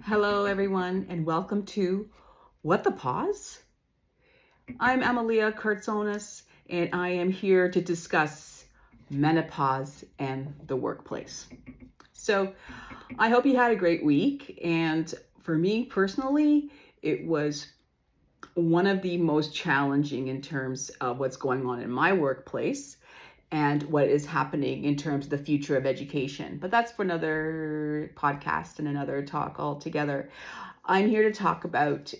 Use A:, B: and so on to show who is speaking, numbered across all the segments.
A: Hello, everyone, and welcome to What the Pause? I'm Amalia Kurtzonis, and I am here to discuss menopause and the workplace. So, I hope you had a great week, and for me personally, it was one of the most challenging in terms of what's going on in my workplace and what is happening in terms of the future of education. But that's for another podcast and another talk altogether. I'm here to talk about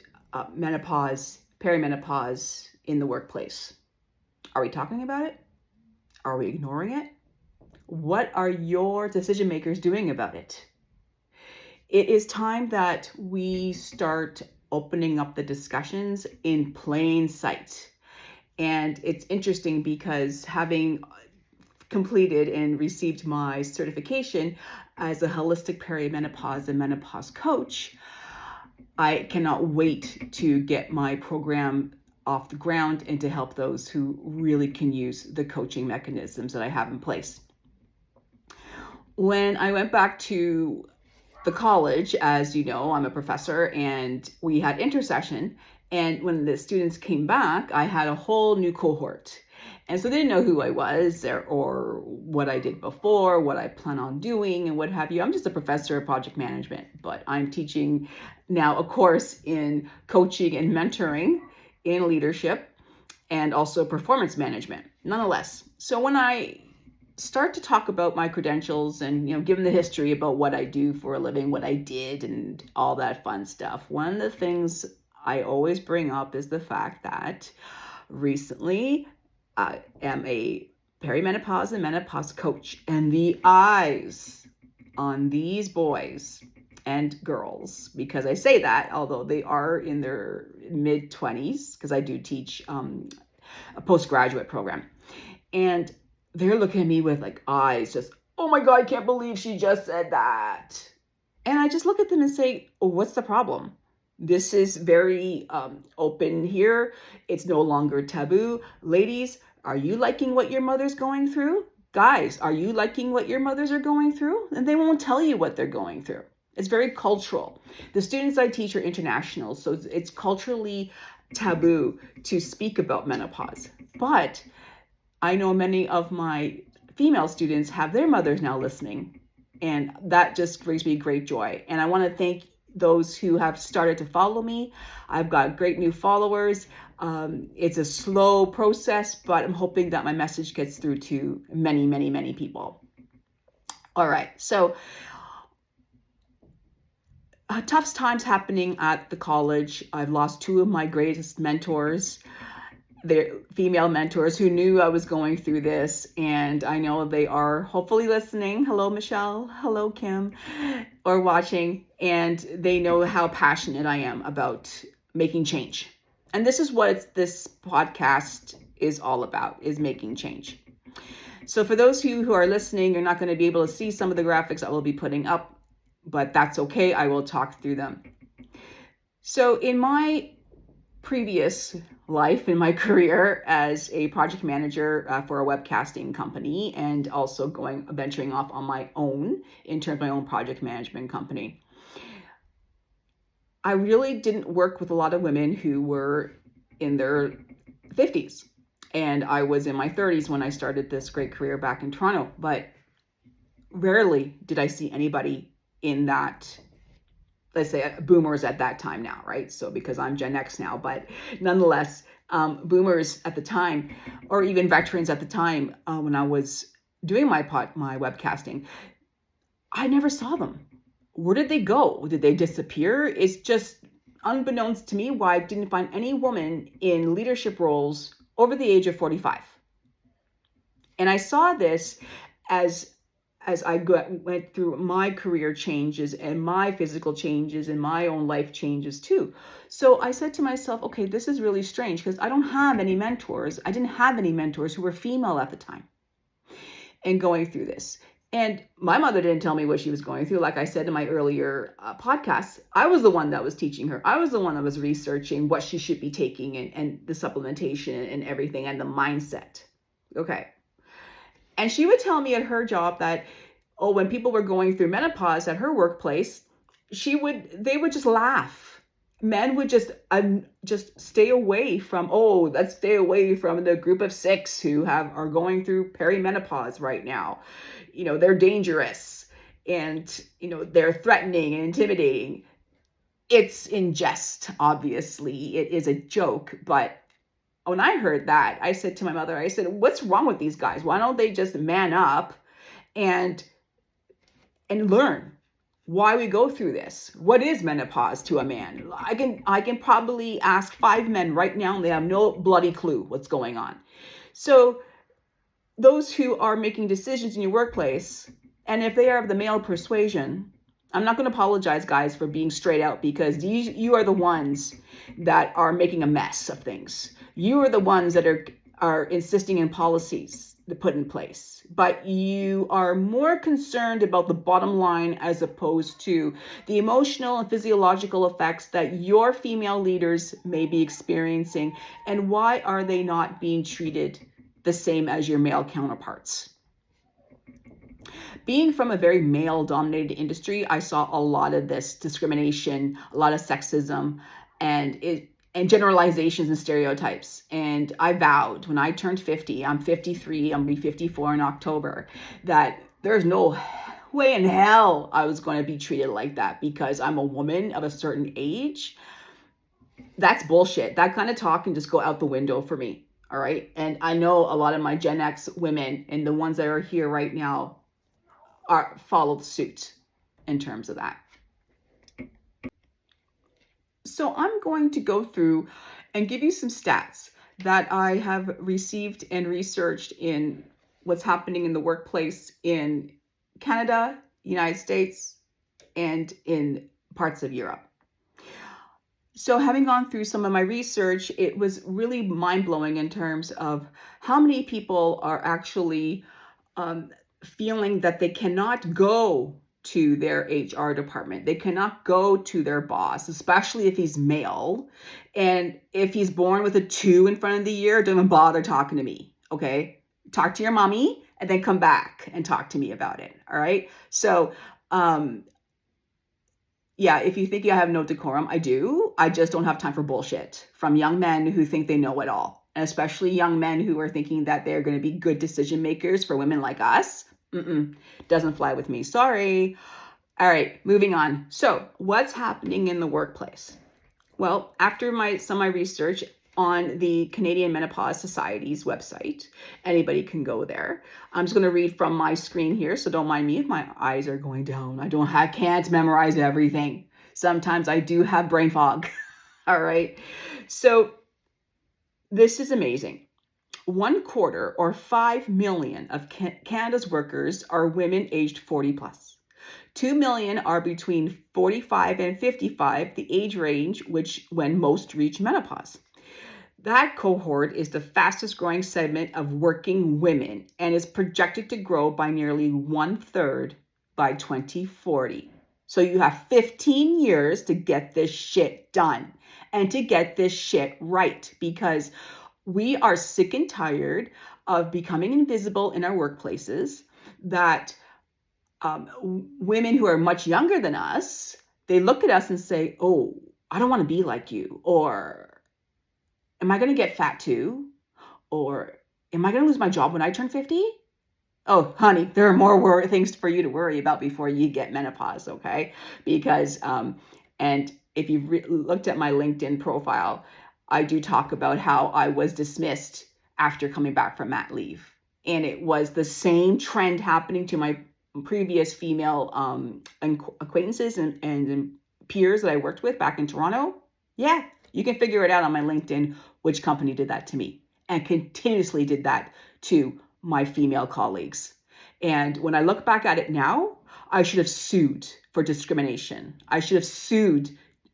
A: menopause, perimenopause in the workplace. Are we talking about it? Are we ignoring it? What are your decision makers doing about it? It is time that we start opening up the discussions in plain sight. And it's interesting because having completed and received my certification as a holistic perimenopause and menopause coach, I cannot wait to get my program off the ground and to help those who really can use the coaching mechanisms that I have in place. When I went back to the college, as you know, I'm a professor, and we had intersession. And when the students came back, I had a whole new cohort. And so they didn't know who I was or what I did before, what I plan on doing, and what have you. I'm just a professor of project management, but I'm teaching now a course in coaching and mentoring in leadership and also performance management, nonetheless. So when I start to talk about my credentials and given the history about what I do for a living, what I did, and all that fun stuff, one of the things I always bring up is the fact that recently I am a perimenopause and menopause coach, and the eyes on these boys and girls, because I say that although they are in their mid-20s, because I do teach a postgraduate program, and they're looking at me with like eyes just, oh my God, I can't believe she just said that. And I just look at them and say, oh, what's the problem? This is very open here. It's no longer taboo. Ladies, are you liking what your mother's going through? Guys, are you liking what your mothers are going through? And they won't tell you what they're going through. It's very cultural. The students I teach are international, so it's culturally taboo to speak about menopause. But I know many of my female students have their mothers now listening, and that just brings me great joy. And I want to thank those who have started to follow me. I've got great new followers. It's a slow process, but I'm hoping that my message gets through to many, many, many people. All right, so tough times happening at the college. I've lost two of my greatest mentors. They're female mentors who knew I was going through this, and I know they are hopefully listening. Hello, Michelle. Hello, Kim, or watching, and they know how passionate I am about making change. And this is what this podcast is all about, is making change. So for those who are listening, you're not going to be able to see some of the graphics I will be putting up, but that's okay. I will talk through them. So in my previous life, in my career as a project manager for a webcasting company, and also venturing off on my own in terms of my own project management company, I really didn't work with a lot of women who were in their 50s. And I was in my 30s when I started this great career back in Toronto, but rarely did I see anybody in that, let's say, boomers at that time now, right? So because I'm Gen X now, but nonetheless, boomers at the time, or even veterans at the time, when I was doing my webcasting, I never saw them. Where did they go? Did they disappear? It's just unbeknownst to me why I didn't find any woman in leadership roles over the age of 45. And I saw this as I went through my career changes and my physical changes and my own life changes too. So I said to myself, okay, this is really strange because I don't have any mentors. I didn't have any mentors who were female at the time and going through this. And my mother didn't tell me what she was going through. Like I said in my earlier podcasts, I was the one that was teaching her. I was the one that was researching what she should be taking and the supplementation and everything and the mindset. Okay. And she would tell me at her job that, when people were going through menopause at her workplace, they would just laugh. Men would just stay away from, oh, let's stay away from the group of six who are going through perimenopause right now. They're dangerous, and they're threatening and intimidating. It's in jest, obviously. It is a joke, but when I heard that, I said to my mother, I said, what's wrong with these guys? Why don't they just man up and learn why we go through this? What is menopause to a man? I can probably ask 5 men right now, and they have no bloody clue what's going on. So those who are making decisions in your workplace, and if they are of the male persuasion, I'm not going to apologize, guys, for being straight out, because you are the ones that are making a mess of things. You are the ones that are insisting in policies to put in place, but you are more concerned about the bottom line as opposed to the emotional and physiological effects that your female leaders may be experiencing, and why are they not being treated the same as your male counterparts. Being from a very male-dominated industry, I saw a lot of this discrimination, a lot of sexism, and generalizations and stereotypes. And I vowed when I turned 50, I'm 53, I'm going to be 54 in October, that there's no way in hell I was going to be treated like that because I'm a woman of a certain age. That's bullshit. That kind of talk can just go out the window for me. All right. And I know a lot of my Gen X women and the ones that are here right now followed suit in terms of that. So I'm going to go through and give you some stats that I have received and researched in what's happening in the workplace in Canada, United States, and in parts of Europe. So having gone through some of my research, it was really mind-blowing in terms of how many people are actually feeling that they cannot go to their HR department. They cannot go to their boss, especially if he's male. And if he's born with a 2 in front of the year, don't even bother talking to me, okay? Talk to your mommy and then come back and talk to me about it, all right? So, yeah, if you think I have no decorum, I do. I just don't have time for bullshit from young men who think they know it all, and especially young men who are thinking that they're going to be good decision makers for women like us. Doesn't fly with me. Sorry. All right, moving on. So what's happening in the workplace? Well, after some of my research on the Canadian Menopause Society's website, anybody can go there. I'm just going to read from my screen here, so don't mind me if my eyes are going down. I can't memorize everything. Sometimes I do have brain fog. All right. So this is amazing. 1/4 or 5 million of Canada's workers are women aged 40 plus. 2 million are between 45 and 55, the age range when most reach menopause. That cohort is the fastest growing segment of working women and is projected to grow by nearly 1/3 by 2040. So you have 15 years to get this shit done and to get this shit right, because we are sick and tired of becoming invisible in our workplaces, that women who are much younger than us, they look at us and say, oh, I don't want to be like you, or am I going to get fat too? Or am I going to lose my job when I turn 50? Oh, honey, there are more things for you to worry about before you get menopause, okay? Because, and if you've looked at my LinkedIn profile, I do talk about how I was dismissed after coming back from mat leave. And it was the same trend happening to my previous female acquaintances and peers that I worked with back in Toronto. Yeah, you can figure it out on my LinkedIn which company did that to me and continuously did that to my female colleagues. And when I look back at it now, I should have sued for discrimination. I should have sued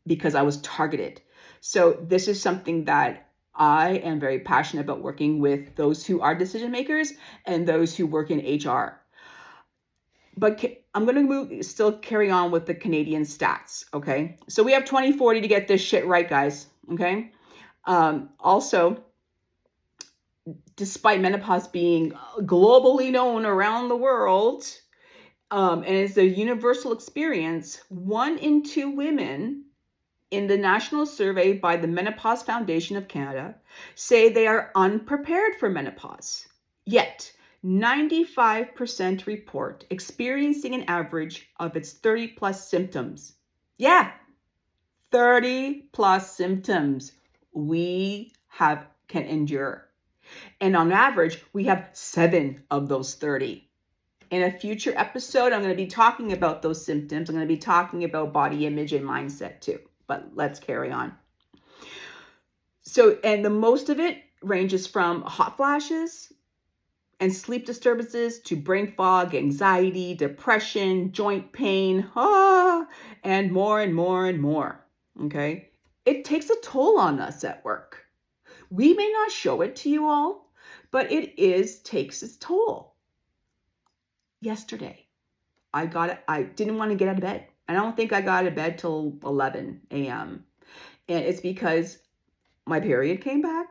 A: because I was targeted. So this is something that I am very passionate about, working with those who are decision makers and those who work in HR. But I'm going to still carry on with the Canadian stats, okay? So we have 2040 to get this shit right, guys, okay? Also, despite menopause being globally known around the world, And it's a universal experience. 1 in 2 women in the national survey by the Menopause Foundation of Canada say they are unprepared for menopause. Yet, 95% report experiencing an average of its 30 plus symptoms. Yeah, 30 plus symptoms we can endure. And on average, we have 7 of those 30. In a future episode, I'm going to be talking about those symptoms. I'm going to be talking about body image and mindset too. But let's carry on. So, and the most of it ranges from hot flashes and sleep disturbances to brain fog, anxiety, depression, joint pain, and more and more and more. Okay? It takes a toll on us at work. We may not show it to you all, but it takes its toll. Yesterday, I didn't want to get out of bed. I don't think I got out of bed till 11 a.m. And it's because my period came back,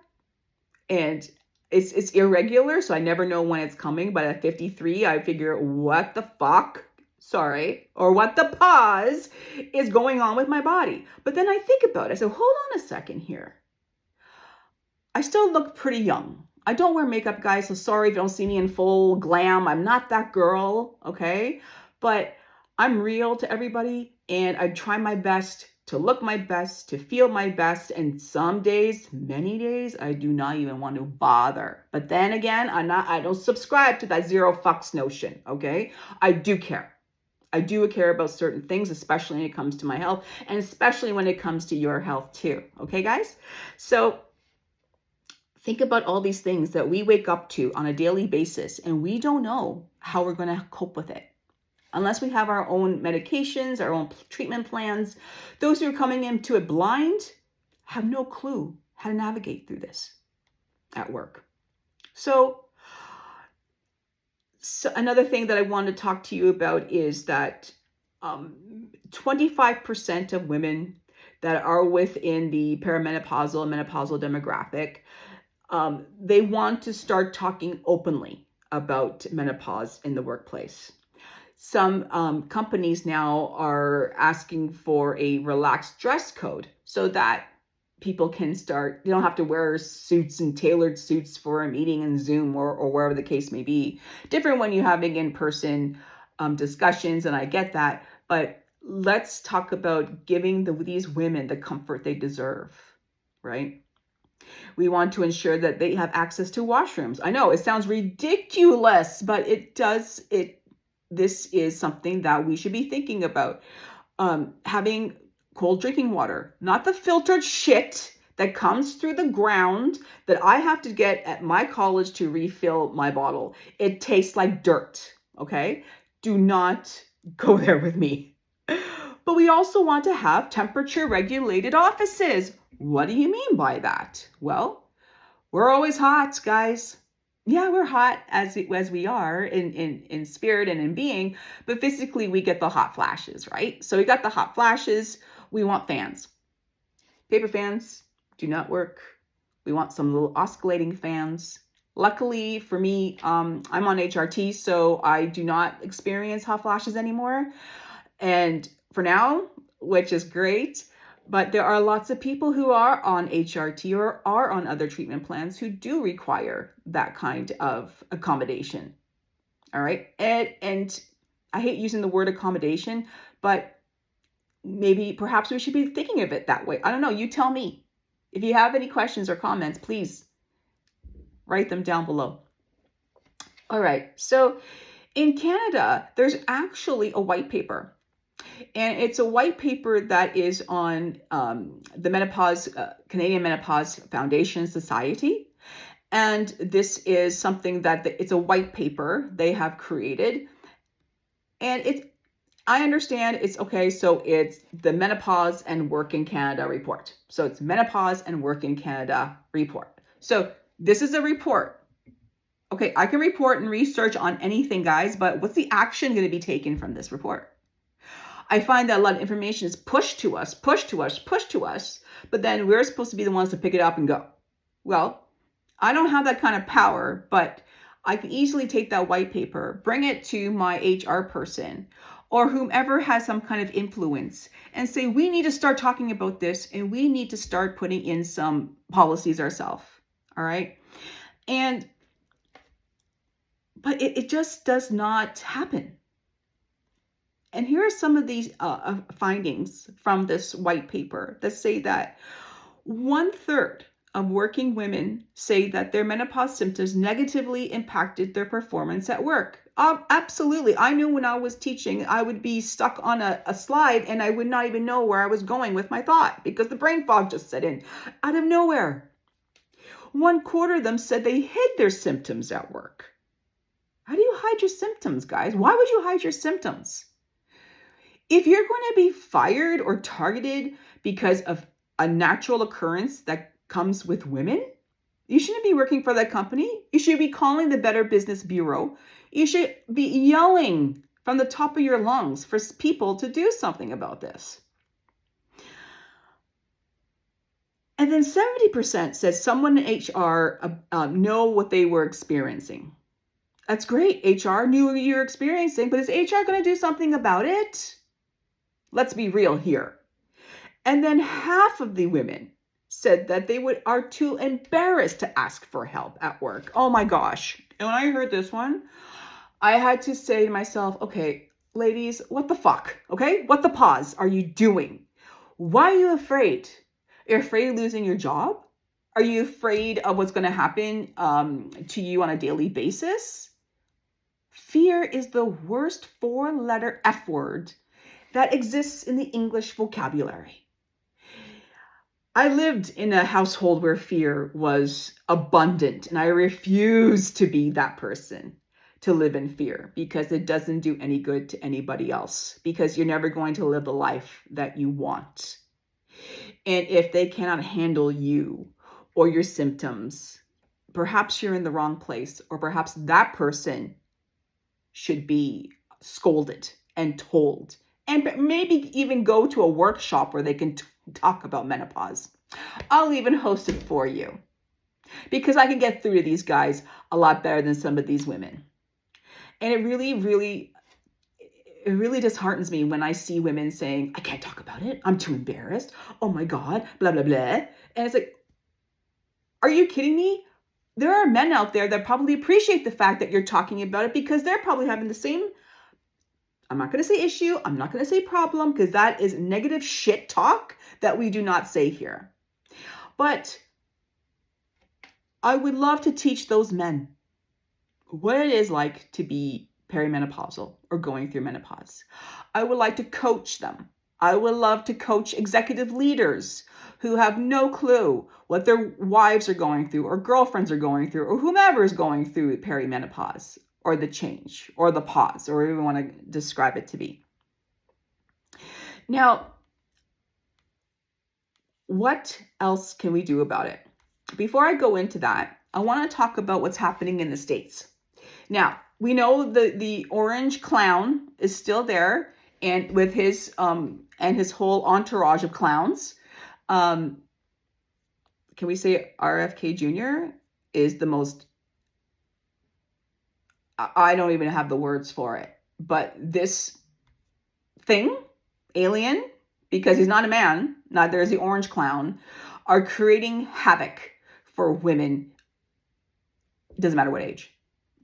A: and it's irregular, so I never know when it's coming. But at 53, I figure, what the fuck? Sorry, or what the pause is going on with my body? But then I think about it. So hold on a second here. I still look pretty young. I don't wear makeup, guys, so sorry if you don't see me in full glam. I'm not that girl, okay? But I'm real to everybody, and I try my best to look my best, to feel my best, and some days, many days, I do not even want to bother. But then again, I don't subscribe to that zero fucks notion, okay? I do care. I do care about certain things, especially when it comes to my health, and especially when it comes to your health too, okay, guys? So think about all these things that we wake up to on a daily basis, and we don't know how we're going to cope with it. Unless we have our own medications, our own treatment plans, those who are coming into it blind have no clue how to navigate through this at work. So another thing that I want to talk to you about is that 25% of women that are within the perimenopausal and menopausal demographic, they want to start talking openly about menopause in the workplace. Some companies now are asking for a relaxed dress code so that people can start, you don't have to wear suits and tailored suits for a meeting in Zoom or wherever the case may be. Different when you're having in-person discussions, and I get that, but let's talk about giving these women the comfort they deserve, right? We want to ensure that they have access to washrooms. I know it sounds ridiculous, but this is something that we should be thinking about. Having cold drinking water, not the filtered shit that comes through the ground that I have to get at my college to refill my bottle. It tastes like dirt, okay? Do not go there with me. But we also want to have temperature regulated offices. What do you mean by that? Well, we're always hot, guys. Yeah, we're hot as we are in spirit and in being, but physically we get the hot flashes, right? So we got the hot flashes. We want fans. Paper fans do not work. We want some little oscillating fans. Luckily for me, I'm on HRT, so I do not experience hot flashes anymore. And for now, which is great, but there are lots of people who are on HRT or are on other treatment plans who do require that kind of accommodation. All right. And I hate using the word accommodation, but perhaps we should be thinking of it that way. I don't know. You tell me. If you have any questions or comments, please write them down below. All right. So in Canada, there's actually a white paper. And it's a white paper that is on the Menopause, Canadian Menopause Foundation Society. And this is something that it's a white paper they have created. And I understand it's okay. So it's the Menopause and Work in Canada report. So it's Menopause and Work in Canada report. So this is a report. Okay, I can report and research on anything, guys, but what's the action going to be taken from this report? I find that a lot of information is pushed to us, but then we're supposed to be the ones to pick it up and go. Well, I don't have that kind of power, but I can easily take that white paper, bring it to my HR person or whomever has some kind of influence and say, we need to start talking about this and we need to start putting in some policies ourselves. All right. But it just does not happen. And here are some of these findings from this white paper that say that 1/3 of working women say that their menopause symptoms negatively impacted their performance at work. Absolutely. I knew when I was teaching, I would be stuck on a slide and I would not even know where I was going with my thought because the brain fog just set in out of nowhere. 1/4 of them said they hid their symptoms at work. How do you hide your symptoms, guys? Why would you hide your symptoms? If you're going to be fired or targeted because of a natural occurrence that comes with women, you shouldn't be working for that company. You should be calling the Better Business Bureau. You should be yelling from the top of your lungs for people to do something about this. And then 70% said someone in HR know what they were experiencing. That's great. HR knew what you're experiencing, but is HR going to do something about it? Let's be real here. And then half of the women said that they are too embarrassed to ask for help at work. Oh my gosh. And when I heard this one, I had to say to myself, okay, ladies, what the fuck? Okay? What the pause are you doing? Why are you afraid? You're afraid of losing your job? Are you afraid of what's going to happen to you on a daily basis? Fear is the worst 4-letter F word that exists in the English vocabulary. I lived in a household where fear was abundant, and I refuse to be that person to live in fear because it doesn't do any good to anybody else, because you're never going to live the life that you want. And if they cannot handle you or your symptoms, perhaps you're in the wrong place, or perhaps that person should be scolded and told, and maybe even go to a workshop where they can talk about menopause. I'll even host it for you because I can get through to these guys a lot better than some of these women. And it really disheartens me when I see women saying, I can't talk about it. I'm too embarrassed. Oh my God, blah, blah, blah. And it's like, are you kidding me? There are men out there that probably appreciate the fact that you're talking about it because they're probably having the same, I'm not going to say issue, I'm not going to say problem, because that is negative shit talk that we do not say here. But I would love to teach those men what it is like to be perimenopausal or going through menopause. I would like to coach them. I would love to coach executive leaders who have no clue what their wives are going through or girlfriends are going through or whomever is going through perimenopause or the change or the pause, or whatever you want to describe it to be. Now, what else can we do about it? Before I go into that, I want to talk about what's happening in the States. Now, we know the orange clown is still there, and with his whole entourage of clowns. Can we say RFK Jr. is the most, I don't even have the words for it, but this thing, alien, because he's not a man, neither is the orange clown, are creating havoc for women. It doesn't matter what age.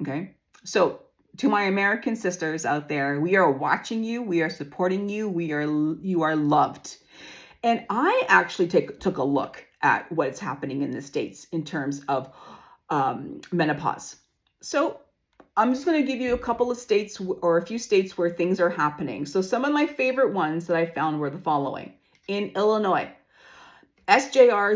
A: Okay. So to my American sisters out there, we are watching you. We are supporting you. You are loved. And I actually took a look at what's happening in the States in terms of menopause. So I'm just going to give you a couple of states or a few states where things are happening. So some of my favorite ones that I found were the following. In Illinois, SJR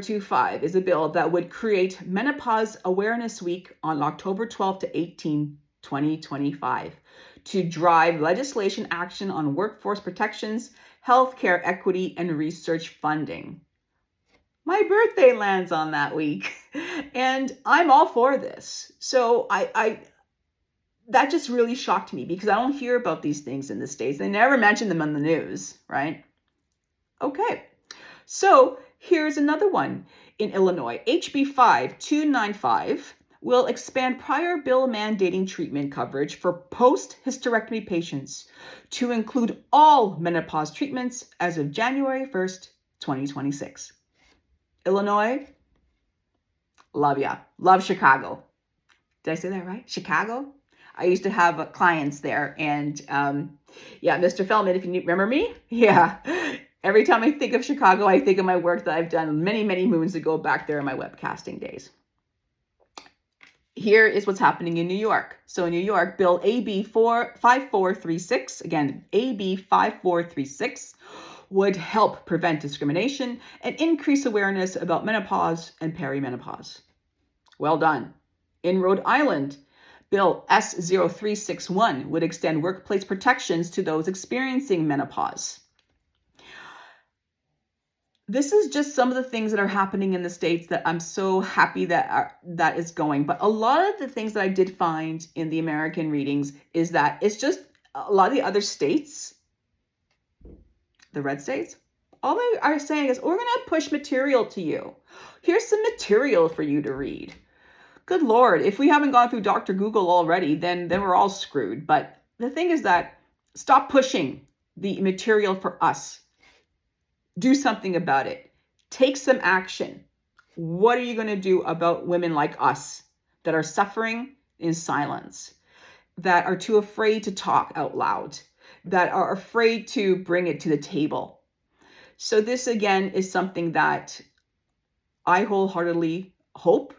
A: 0025 is a bill that would create Menopause Awareness Week on October 12 to 18, 2025 to drive legislation action on workforce protections, healthcare equity, and research funding. My birthday lands on that week, and I'm all for this. So that just really shocked me because I don't hear about these things in the States. They never mention them on the news, right? Okay. So here's another one in Illinois, HB 5295 will expand prior bill mandating treatment coverage for post-hysterectomy patients to include all menopause treatments as of January 1st, 2026. Illinois, love ya. Love Chicago. Did I say that right? Chicago? I used to have clients there. And yeah, Mr. Feldman, if you remember me, yeah. Every time I think of Chicago, I think of my work that I've done many, many moons ago back there in my webcasting days. Here is what's happening in New York. So in New York, Bill AB 5436, again, AB 5436, would help prevent discrimination and increase awareness about menopause and perimenopause. Well done. In Rhode Island, Bill S0361 would extend workplace protections to those experiencing menopause. This is just some of the things that are happening in the States that I'm so happy that is going. But a lot of the things that I did find in the American readings is that it's just a lot of the other states, the red states, all they are saying is, we're going to push material to you. Here's some material for you to read. Good Lord, if we haven't gone through Dr. Google already, then we're all screwed. But the thing is that stop pushing the material for us. Do something about it. Take some action. What are you going to do about women like us that are suffering in silence, that are too afraid to talk out loud, that are afraid to bring it to the table? So this, again, is something that I wholeheartedly hope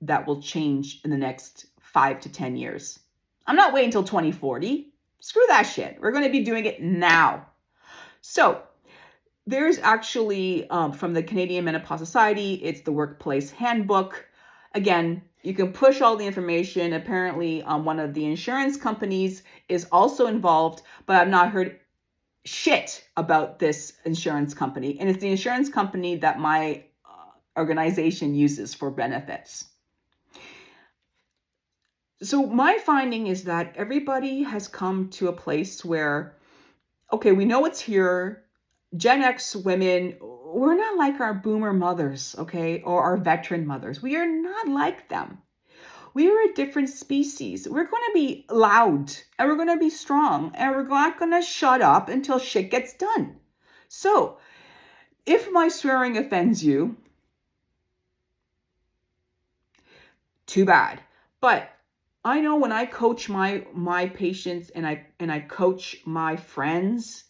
A: that will change in the next 5 to 10 years. I'm not waiting until 2040. Screw that shit. We're going to be doing it now. So there's actually, from the Canadian Menopause Society, it's the Workplace Handbook. Again, you can push all the information. Apparently, one of the insurance companies is also involved, but I've not heard shit about this insurance company. And it's the insurance company that my organization uses for benefits. So my finding is that everybody has come to a place where, okay, we know it's here. Gen X women, we're not like our boomer mothers, okay, or our veteran mothers. We are not like them. We are a different species. We're going to be loud, and we're going to be strong, and we're not going to shut up until shit gets done. So if my swearing offends you, too bad. But I know when I coach my patients and I coach my friends,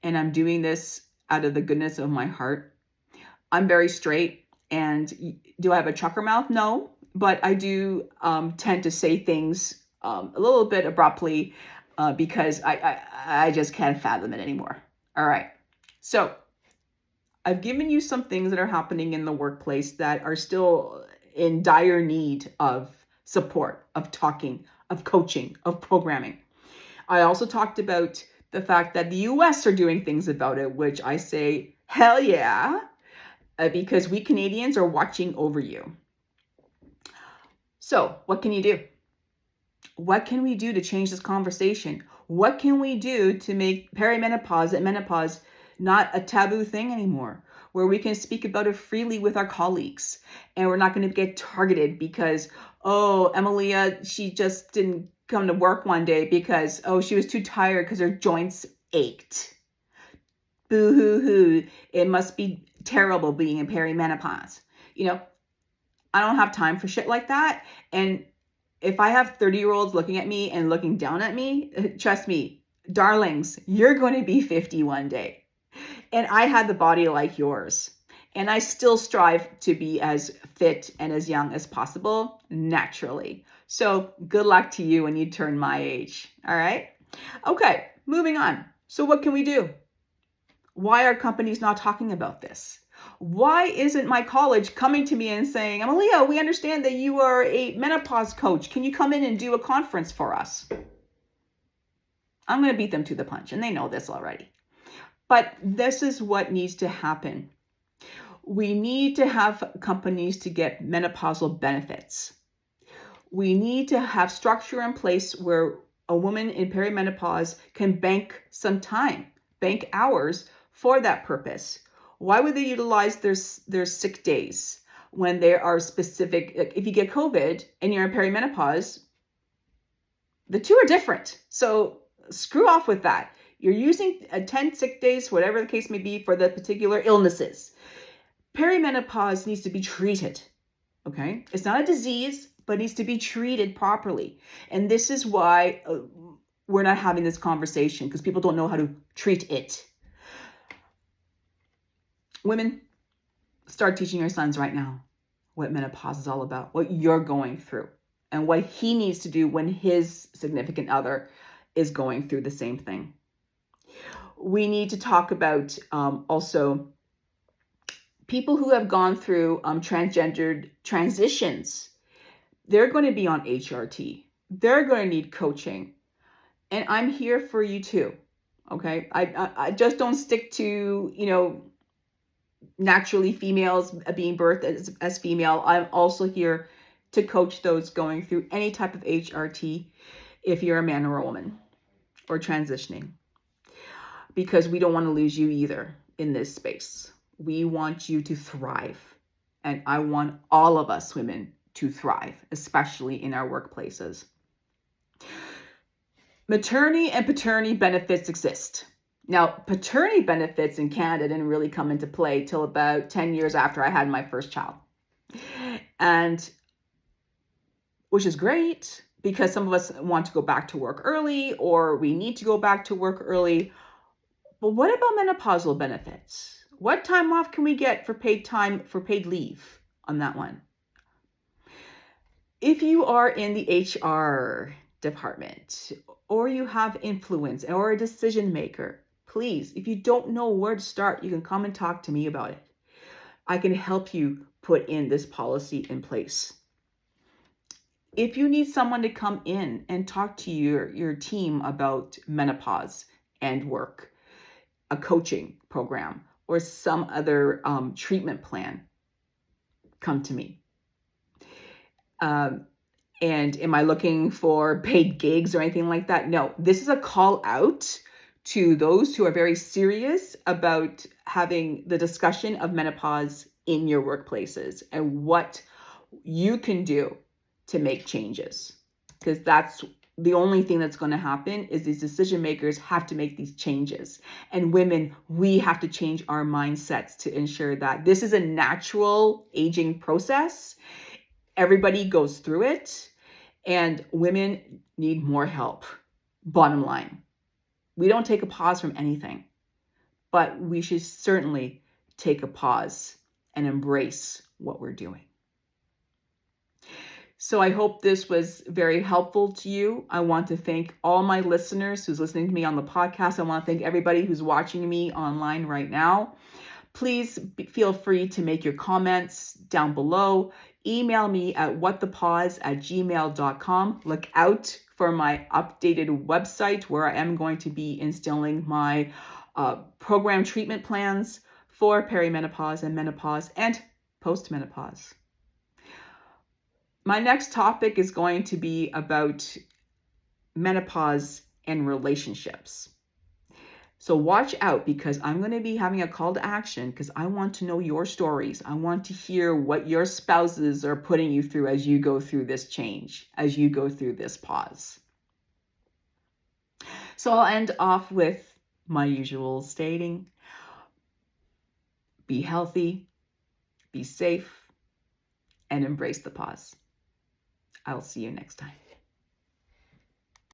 A: and I'm doing this out of the goodness of my heart, I'm very straight. And do I have a trucker mouth? No, but I do tend to say things a little bit abruptly because I just can't fathom it anymore. All right. So I've given you some things that are happening in the workplace that are still in dire need of support, of talking, of coaching, of programming. I also talked about the fact that the US are doing things about it, which I say, hell yeah, because we Canadians are watching over you. So what can you do? What can we do to change this conversation? What can we do to make perimenopause and menopause not a taboo thing anymore, where we can speak about it freely with our colleagues and we're not going to get targeted because, oh, Amalia, she just didn't come to work one day because, oh, she was too tired because her joints ached. Boo hoo hoo. It must be terrible being in perimenopause. You know, I don't have time for shit like that. And if I have 30-year-olds looking at me and looking down at me, trust me, darlings, you're going to be 50 one day. And I had the body like yours. And I still strive to be as fit and as young as possible naturally. So good luck to you when you turn my age. All right. Okay, moving on. So what can we do? Why are companies not talking about this? Why isn't my college coming to me and saying, Amalia, we understand that you are a menopause coach. Can you come in and do a conference for us? I'm going to beat them to the punch, and they know this already. But this is what needs to happen. We need to have companies to get menopausal benefits. We need to have structure in place where a woman in perimenopause can bank some time, bank hours for that purpose. Why would they utilize their sick days? when there are specific, like if you get COVID and you're in perimenopause, the two are different. So screw off with that. You're using 10 sick days, whatever the case may be, for the particular illnesses. Perimenopause needs to be treated. Okay? It's not a disease, but needs to be treated properly. And this is why we're not having this conversation, because people don't know how to treat it. Women, start teaching your sons right now what menopause is all about, what you're going through, and what he needs to do when his significant other is going through the same thing. We need to talk about also people who have gone through transgendered transitions. They're going to be on HRT. They're going to need coaching. And I'm here for you too. Okay? I just don't stick to, naturally females being birthed as female. I'm also here to coach those going through any type of HRT if you're a man or a woman or transitioning, because we don't want to lose you either in this space. We want you to thrive. And I want all of us women to thrive, especially in our workplaces. Maternity and paternity benefits exist. Now, paternity benefits in Canada didn't really come into play till about 10 years after I had my first child. And which is great, because some of us want to go back to work early, or we need to go back to work early. But what about menopausal benefits? What time off can we get for paid leave on that one? If you are in the HR department, or you have influence or a decision maker, please, if you don't know where to start, you can come and talk to me about it. I can help you put in this policy in place. If you need someone to come in and talk to your team about menopause and work, a coaching program, or some other treatment plan, come to me. And am I looking for paid gigs or anything like that? No, this is a call out to those who are very serious about having the discussion of menopause in your workplaces and what you can do to make changes. Because that's the only thing that's going to happen, is these decision makers have to make these changes. And women, we have to change our mindsets to ensure that this is a natural aging process. Everybody goes through it, and women need more help. Bottom line, we don't take a pause from anything, but we should certainly take a pause and embrace what we're doing. So I hope this was very helpful to you. I want to thank all my listeners who's listening to me on the podcast. I want to thank everybody who's watching me online right now. Please feel free to make your comments down below. Email me at whatthepause@gmail.com. Look out for my updated website, where I am going to be instilling my program treatment plans for perimenopause and menopause and postmenopause. My next topic is going to be about menopause and relationships. So watch out, because I'm going to be having a call to action, because I want to know your stories. I want to hear what your spouses are putting you through as you go through this change, as you go through this pause. So I'll end off with my usual stating: be healthy, be safe, and embrace the pause. I'll see you next time.